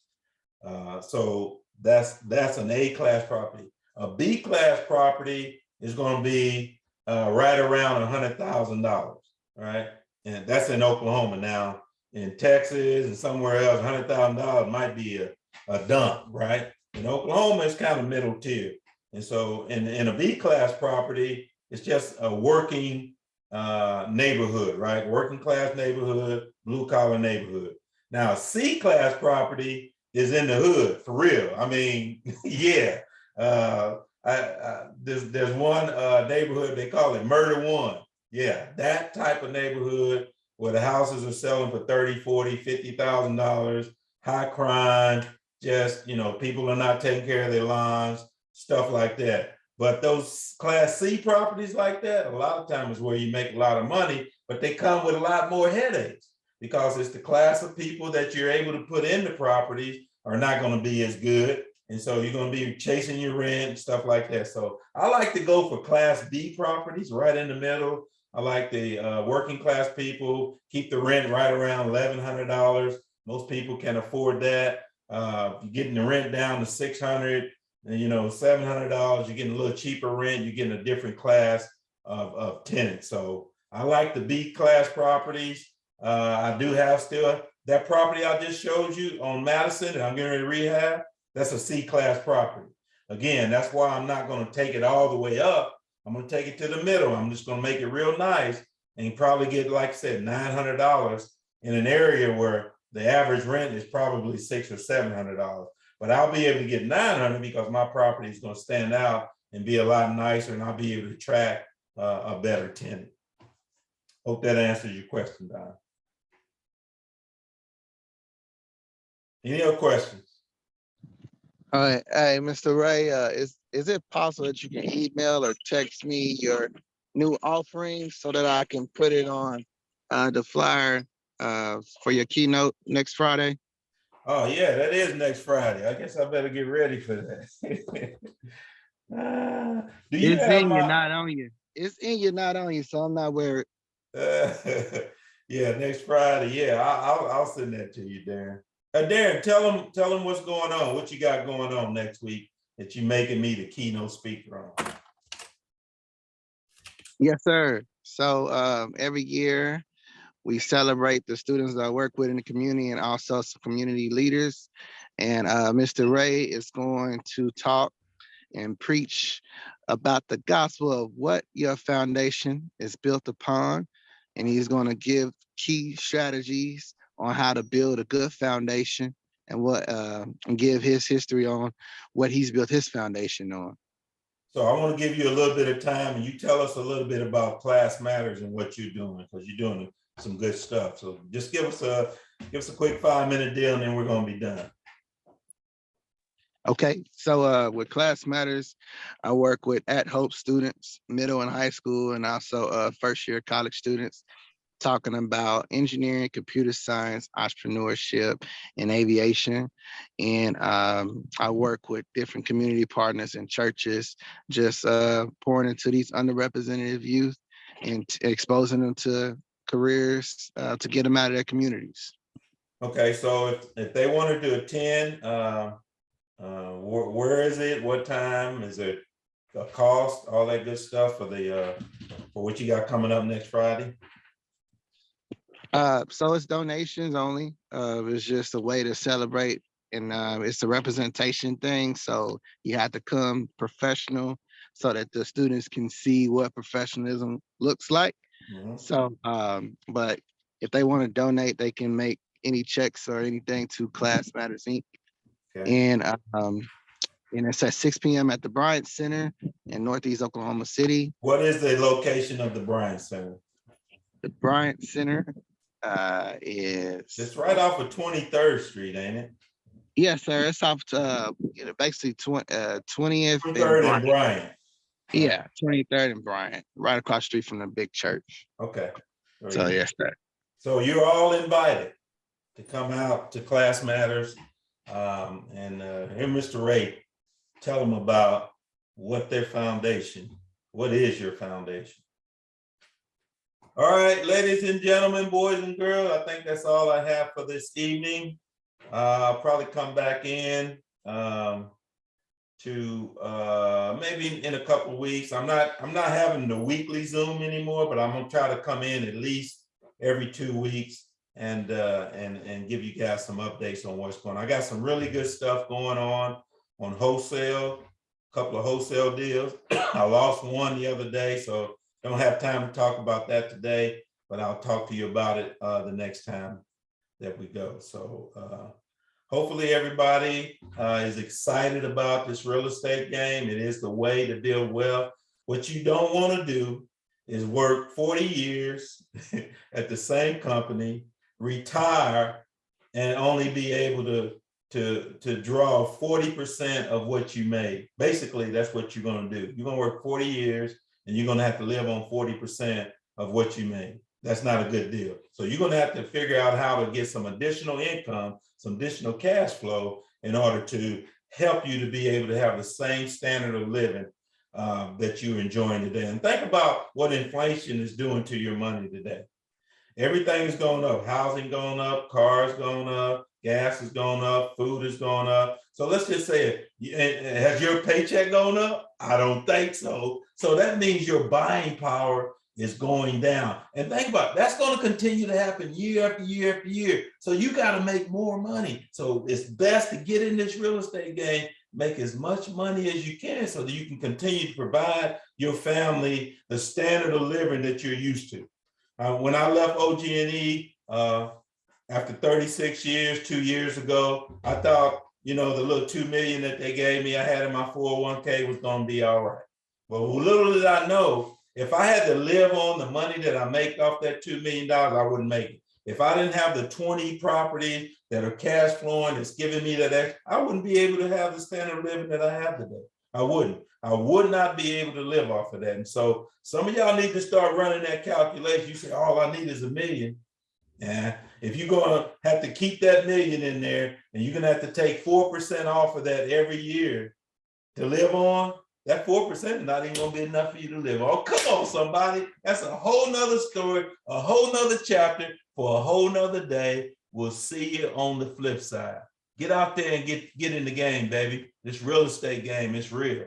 So that's an A class property. A B class property is going to be right around $100,000, right? And that's in Oklahoma. Now in Texas and somewhere else, $100,000 might be a dump, right? In Oklahoma, it's kind of middle tier. And so in a B class property, it's just a working neighborhood, right? Working class neighborhood, blue collar neighborhood. Now, C class property is in the hood for real. I mean, yeah. There's one neighborhood, they call it Murder One. Yeah, that type of neighborhood where the houses are selling for $30,000, $40,000, $50,000, high crime, just, people are not taking care of their lawns, stuff like that. But those class C properties like that, a lot of times is where you make a lot of money, but they come with a lot more headaches because it's the class of people that you're able to put in the properties are not going to be as good. And so you're going to be chasing your rent and stuff like that. So I like to go for class B properties right in the middle. I like the working class people, keep the rent right around $1,100. Most people can afford that. You're getting the rent down to $600, $700. You're getting a little cheaper rent. You're getting a different class of tenants. So I like the B class properties. I do have still that property I just showed you on Madison and I'm getting ready to rehab. That's a C class property. Again, that's why I'm not going to take it all the way up. I'm going to take it to the middle. I'm just going to make it real nice and probably get, like I said, $900 in an area where the average rent is probably $600 or $700. But I'll be able to get $900 because my property is going to stand out and be a lot nicer, and I'll be able to attract a better tenant. Hope that answers your question, Don. Any other questions? All right, hey, Mr. Ray, is it possible that you can email or text me your new offerings so that I can put it on the flyer for your keynote next Friday. Oh yeah, that is next Friday. I guess I better get ready for that. Do you It's have in you, my? not on you. It's in you, not on you. So I'm not worried. Yeah, next Friday. Yeah, I'll send that to you, Darren. Darren, tell them what's going on. What you got going on next week that you making me the keynote speaker on? Yes, sir. So every year we celebrate the students that I work with in the community and also some community leaders. And Mr. Ray is going to talk and preach about the gospel of what your foundation is built upon. And he's going to give key strategies on how to build a good foundation and and give his history on what he's built his foundation on. So I want to give you a little bit of time and you tell us a little bit about Class Matters and what you're doing, because you're doing some good stuff. So just give us a quick 5-minute deal and then we're going to be done. Okay, so with Class Matters, I work with At Hope students, middle and high school, and also first year college students, talking about engineering, computer science, entrepreneurship, and aviation. And I work with different community partners and churches, just pouring into these underrepresented youth and exposing them to careers to get them out of their communities. Okay, so if they wanted to attend, where is it? What time? Is it a cost? All that good stuff for the for what you got coming up next Friday? So it's donations only. It's just a way to celebrate, and it's a representation thing. So you have to come professional so that the students can see what professionalism looks like. Mhm. So, but if they want to donate, they can make any checks or anything to Class Matters Inc. Okay. And it's at 6 p.m. at the Bryant Center in Northeast Oklahoma City. What is the location of the Bryant Center? The Bryant Center is It's right off of 23rd Street, ain't it? yes, sir. It's off basically 20th 23rd and and Bryant. Bryant. Yeah, 23rd and Bryant, right across the street from the big church. Okay. Very So good. yes, sir. So you're all invited to come out to Class Matters. And here, Mr. Ray, tell them about what their foundation, what is your foundation? All right, ladies and gentlemen, boys and girls, I think that's all I have for this evening. I'll probably come back in to maybe in a couple of weeks. I'm not having the weekly Zoom anymore, but I'm gonna try to come in at least every 2 weeks and give you guys some updates on what's going on. I got some really good stuff going on wholesale, a couple of wholesale deals. I lost one the other day, so don't have time to talk about that today, but I'll talk to you about it the next time that we go. So hopefully everybody is excited about this real estate game. It is the way to build wealth. What you don't want to do is work 40 years at the same company, retire, and only be able to draw 40% of what you made. Basically, that's what you're going to do. You're going to work 40 years and you're going to have to live on 40% of what you made. That's not a good deal. So you're going to have to figure out how to get some additional income, some additional cash flow in order to help you to be able to have the same standard of living that you're enjoying today. And think about what inflation is doing to your money today. Everything is going up. Housing going up, cars going up, gas is going up, food is going up. So let's just say, has your paycheck gone up? I don't think so. So that means your buying power is going down. And think about it, that's going to continue to happen year after year after year. So you got to make more money. So it's best to get in this real estate game, make as much money as you can so that you can continue to provide your family the standard of living that you're used to. When I left OG&E after 36 years, 2 years ago, I thought, the little $2 million that they gave me, I had in my 401k was going to be all right. Well, little did I know, if I had to live on the money that I make off that $2 million, I wouldn't make it. If I didn't have the 20 properties that are cash flowing, that's giving me that extra, I wouldn't be able to have the standard of living that I have today. I wouldn't. I would not be able to live off of that. And so some of y'all need to start running that calculation. You say, all I need is $1 million. And if you're going to have to keep that $1 million in there, and you're going to have to take 4% off of that every year to live on, that 4% is not even going to be enough for you to live on. Come on, somebody. That's a whole nother story, a whole nother chapter for a whole nother day. We'll see you on the flip side. Get out there and get in the game, baby. This real estate game is real.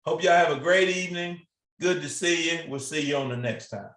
Hope y'all have a great evening. Good to see you. We'll see you on the next time.